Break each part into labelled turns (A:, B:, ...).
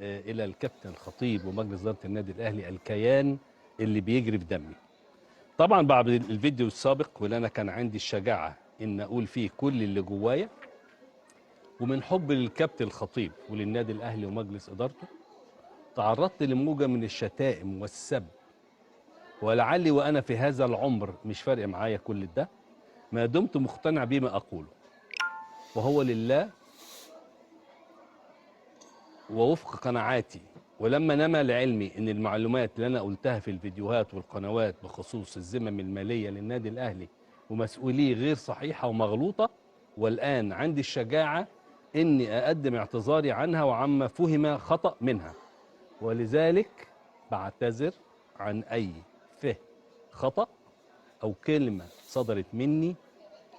A: الى الكابتن الخطيب ومجلس اداره النادي الاهلي الكيان اللي بيجري في دمي. طبعا بعد الفيديو السابق واللي انا كان عندي الشجاعه ان اقول فيه كل اللي جوايا، ومن حب للكابتن الخطيب وللنادي الاهلي ومجلس ادارته، تعرضت لموجه من الشتائم والسب، ولعلي وانا في هذا العمر مش فارق معايا كل ده، ما دمت مقتنع بما اقوله، وهو لله ووفق قناعاتي. ولما نما لعلمي ان المعلومات اللي انا قلتها في الفيديوهات والقنوات بخصوص الذمم الماليه للنادي الاهلي ومسؤوليه غير صحيحه ومغلوطه، والان عندي الشجاعه اني اقدم اعتذاري عنها وعما فهم خطا منها، ولذلك بعتذر عن اي فهم خطا او كلمه صدرت مني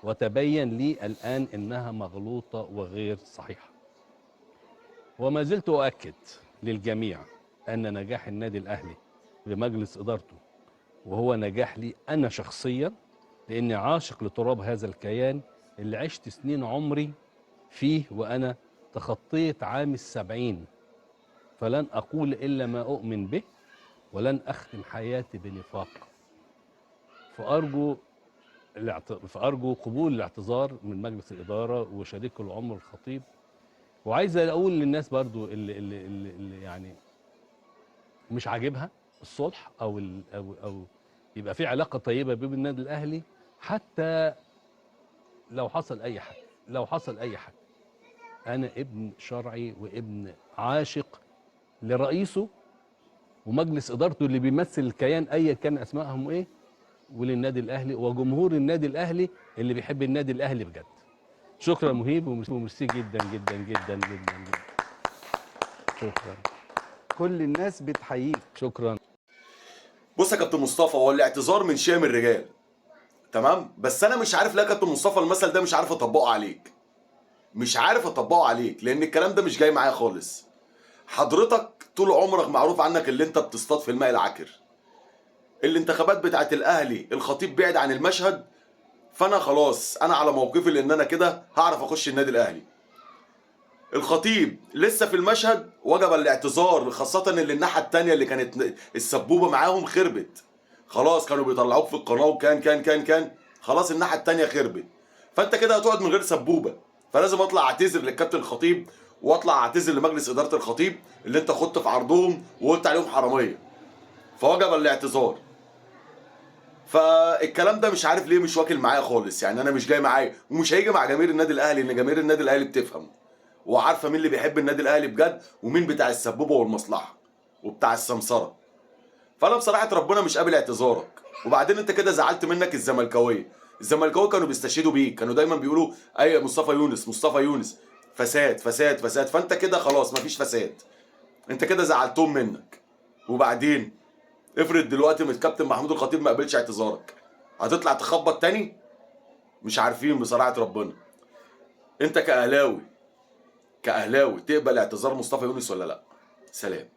A: وتبين لي الان انها مغلوطه وغير صحيحه. وما زلت أؤكد للجميع أن نجاح النادي الأهلي بمجلس إدارته وهو نجاح لي أنا شخصيا، لأني عاشق لتراب هذا الكيان اللي عشت سنين عمري فيه، وأنا تخطيت عام 70، فلن أقول إلا ما أؤمن به ولن أختم حياتي بنفاق. فأرجو قبول الاعتذار من مجلس الإدارة وشريك العمر الخطيب. وعايز اقول للناس برضو اللي يعني مش عاجبها الصلح او يبقى في علاقه طيبه بين النادي الاهلي، حتى لو حصل اي حاجه، انا ابن شرعي وابن عاشق لرئيسه ومجلس ادارته اللي بيمثل الكيان ايا كان اسمائهم ايه، وللنادي الاهلي وجمهور النادي الاهلي اللي بيحب النادي الاهلي بجد. شكرا مهيب وميرسي جدا جدا جدا جدا جدا. شكرا.
B: كل الناس بتحييك.
A: شكرا.
C: بص يا كابتن مصطفى، هو الاعتذار من شيم الرجال، تمام؟ بس انا مش عارف ليه يا كابتن مصطفى المثل ده مش عارف اطبقه عليك. مش عارف اطبقه عليك لان الكلام ده مش جاي معايا خالص. حضرتك طول عمرك معروف عنك اللي انت بتصطاد في الماء العكر. الانتخابات بتاعت الاهلي الخطيب بعد عن المشهد، فانا خلاص انا على موقفي لان انا كده هعرف اخش النادي الاهلي. الخطيب لسه في المشهد، وجب الاعتذار، خاصة اللي الناحية التانية اللي كانت السبوبة معاهم خربت. خلاص كانوا بيطلعوك في القناة وكان كان كان كان خلاص الناحية التانية خربت. فانت كده هتقعد من غير سبوبة. فلازم اطلع اعتذر للكابتن الخطيب واطلع اعتذر لمجلس ادارة الخطيب اللي انت خدت في عرضهم وقلت عليهم حرامية. فوجب الاعتذار. فالكلام ده مش عارف ليه مش واكل معايا خالص، يعني انا مش جاي معايا ومش هيجي مع جماهير النادي الاهلي، ان جماهير النادي الاهلي بتفهم وعارفه مين اللي بيحب النادي الاهلي بجد ومين بتاع السبوبه والمصلحه وبتاع السمسره. فانا بصراحه ربنا مش قابل اعتذارك. وبعدين انت كده زعلت منك الزملكاويه كانوا بيستشهدوا بيك، كانوا دايما بيقولوا اي مصطفى يونس فساد فساد فساد. فانت كده خلاص مفيش فساد، انت كده زعلتهم منك. وبعدين افرض دلوقتي الكابتن محمود الخطيب ما قبلش اعتذارك، هتطلع تخبط تاني؟ مش عارفين بصراحه ربنا. انت كاهلاوي تقبل اعتذار مصطفى يونس ولا لا؟ سلام.